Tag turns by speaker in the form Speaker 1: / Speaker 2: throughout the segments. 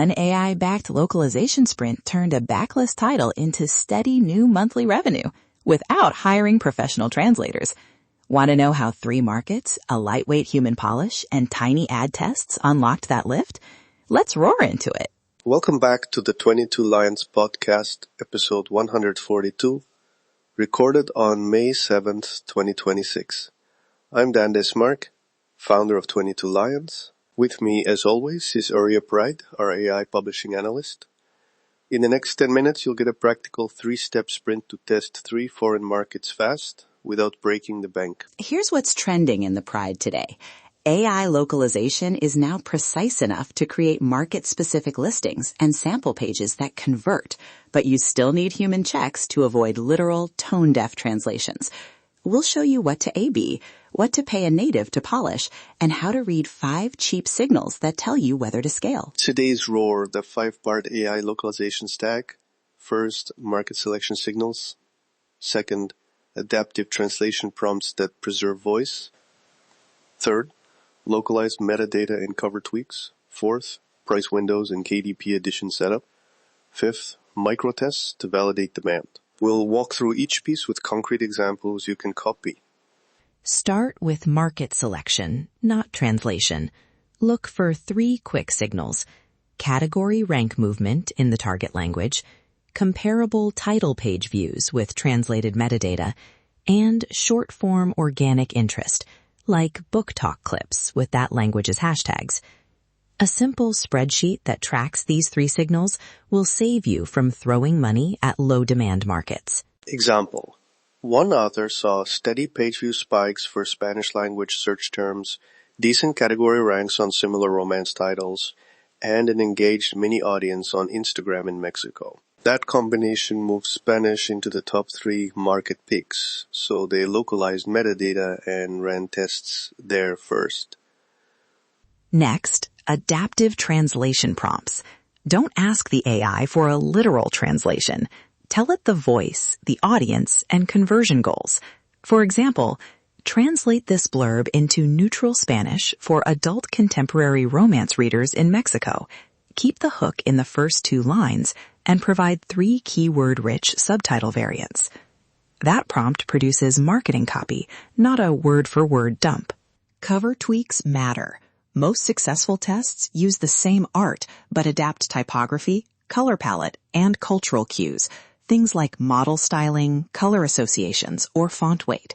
Speaker 1: One AI-backed localization sprint turned a backlist title into steady new monthly revenue without hiring professional translators. Want to know how 3 markets, a lightweight human polish, and tiny ad tests unlocked that lift? Let's roar into it.
Speaker 2: Welcome back to the 22 Lions podcast, episode 142, recorded on May 7th, 2026. I'm Dan Desmark, founder of 22 Lions. With me, as always, is Uriah Pride, our AI publishing analyst. In the next 10 minutes, you'll get a practical 3-step sprint to test 3 foreign markets fast without breaking the bank.
Speaker 1: Here's what's trending in the Pride today. AI localization is now precise enough to create market-specific listings and sample pages that convert, but you still need human checks to avoid literal, tone-deaf translations. We'll show you what to A/B, what to pay a native to polish, and how to read 5 cheap signals that tell you whether to scale.
Speaker 2: Today's roar, the 5-part AI localization stack. First, market selection signals. Second, adaptive translation prompts that preserve voice. Third, localized metadata and cover tweaks. Fourth, price windows and KDP edition setup. Fifth, micro tests to validate demand. We'll walk through each piece with concrete examples you can copy.
Speaker 3: Start with market selection, not translation. Look for 3 quick signals: category rank movement in the target language, comparable title page views with translated metadata, and short-form organic interest, like book talk clips with that language's hashtags. A simple spreadsheet that tracks these 3 signals will save you from throwing money at low-demand markets.
Speaker 2: Example. One author saw steady page view spikes for Spanish language search terms, decent category ranks on similar romance titles, and an engaged mini audience on Instagram in Mexico. That combination moved Spanish into the top 3 market picks, so they localized metadata and ran tests there first.
Speaker 3: Next, adaptive translation prompts. Don't ask the AI for a literal translation. Tell it the voice, the audience, and conversion goals. For example, translate this blurb into neutral Spanish for adult contemporary romance readers in Mexico. Keep the hook in the first 2 lines and provide 3 keyword-rich subtitle variants. That prompt produces marketing copy, not a word-for-word dump. Cover tweaks matter. Most successful tests use the same art, but adapt typography, color palette, and cultural cues, things like model styling, color associations, or font weight.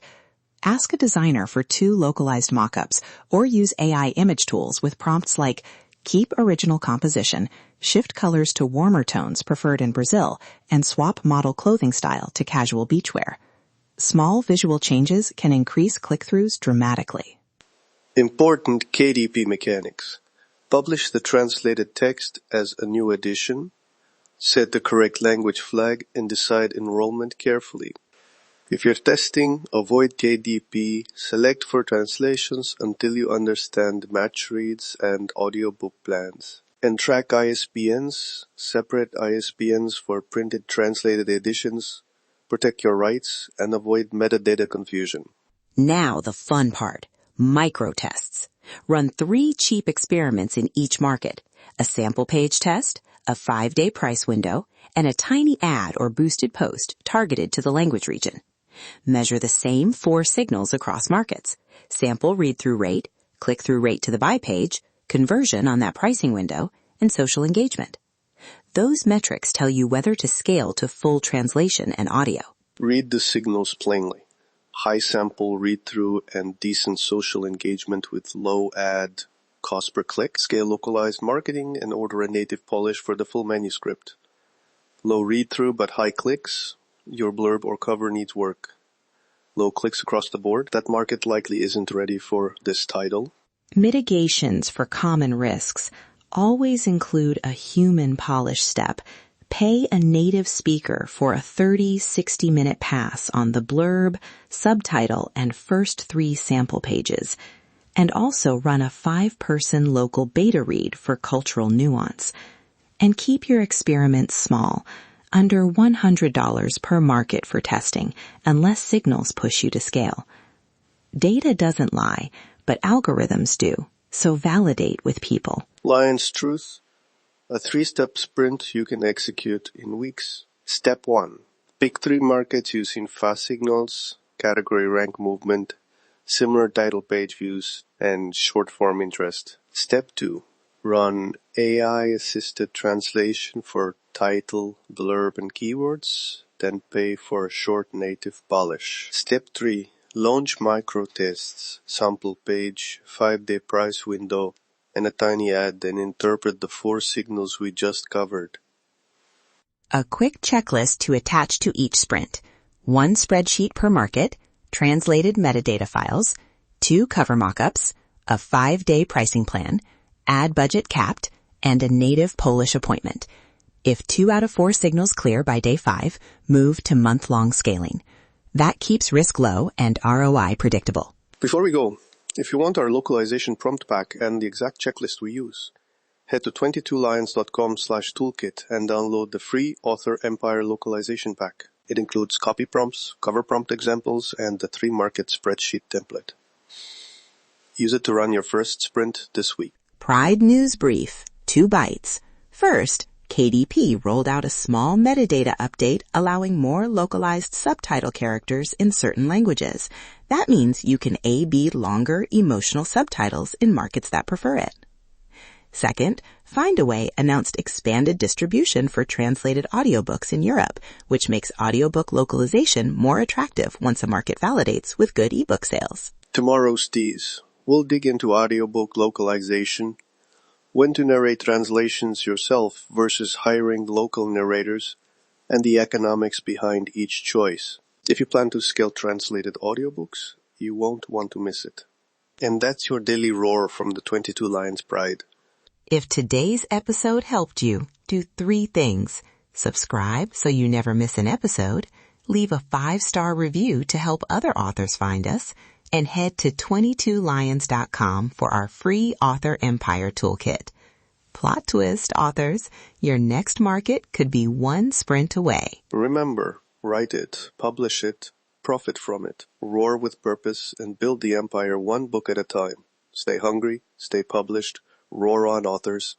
Speaker 3: Ask a designer for 2 localized mockups, or use AI image tools with prompts like keep original composition, shift colors to warmer tones preferred in Brazil, and swap model clothing style to casual beachwear. Small visual changes can increase click-throughs dramatically.
Speaker 2: Important KDP mechanics. Publish the translated text as a new edition. Set the correct language flag and decide enrollment carefully. If you're testing, avoid KDP, select for translations until you understand match reads and audiobook plans. And track ISBNs, separate ISBNs for printed translated editions, protect your rights, and avoid metadata confusion.
Speaker 1: Now the fun part. Micro tests. Run 3 cheap experiments in each market. A sample page test, a 5-day price window, and a tiny ad or boosted post targeted to the language region. Measure the same 4 signals across markets: sample read-through rate, click-through rate to the buy page, conversion on that pricing window, and social engagement. Those metrics tell you whether to scale to full translation and audio.
Speaker 2: Read the signals plainly. High sample read-through and decent social engagement with low ad cost per click. Scale localized marketing and order a native polish for the full manuscript. Low read-through but high clicks. Your blurb or cover needs work. Low clicks across the board. That market likely isn't ready for this title.
Speaker 3: Mitigations for common risks always include a human polish step. Pay a native speaker for a 30-60-minute pass on the blurb, subtitle, and first 3 sample pages. And also run a 5-person local beta read for cultural nuance. And keep your experiments small, under $100 per market for testing, unless signals push you to scale. Data doesn't lie, but algorithms do, so validate with people.
Speaker 2: Lion's truth. A 3-step sprint you can execute in weeks. Step 1. Pick 3 markets using fast signals, category rank movement, similar title page views, and short-form interest. Step 2. Run AI-assisted translation for title, blurb, and keywords, then pay for a short native polish. Step 3. Launch micro-tests, sample page, 5-day price window, and a tiny ad, then interpret the 4 signals we just covered.
Speaker 1: A quick checklist to attach to each sprint. 1 spreadsheet per market, translated metadata files, 2 cover mockups, a 5-day pricing plan, ad budget capped, and a native Polish appointment. If 2 out of 4 signals clear by day 5, move to month-long scaling. That keeps risk low and ROI predictable.
Speaker 2: Before we go, if you want our localization prompt pack and the exact checklist we use, head to 22lions.com/toolkit and download the free Author Empire Localization Pack. It includes copy prompts, cover prompt examples, and the 3-market spreadsheet template. Use it to run your first sprint this week.
Speaker 1: Pride News Brief, 2 bites. First, KDP rolled out a small metadata update allowing more localized subtitle characters in certain languages. That means you can A/B longer emotional subtitles in markets that prefer it. Second, Findaway announced expanded distribution for translated audiobooks in Europe, which makes audiobook localization more attractive once a market validates with good ebook sales.
Speaker 2: Tomorrow's tease. We'll dig into audiobook localization, when to narrate translations yourself versus hiring local narrators, and the economics behind each choice. If you plan to scale translated audiobooks, you won't want to miss it. And that's your daily roar from the 22 Lions Pride.
Speaker 1: If today's episode helped you, do 3 things. Subscribe so you never miss an episode, leave a 5-star review to help other authors find us, and head to 22lions.com for our free Author Empire Toolkit. Plot twist, authors, your next market could be 1 sprint away.
Speaker 2: Remember, write it, publish it, profit from it, roar with purpose, and build the empire 1 book at a time. Stay hungry, stay published, roar on, authors.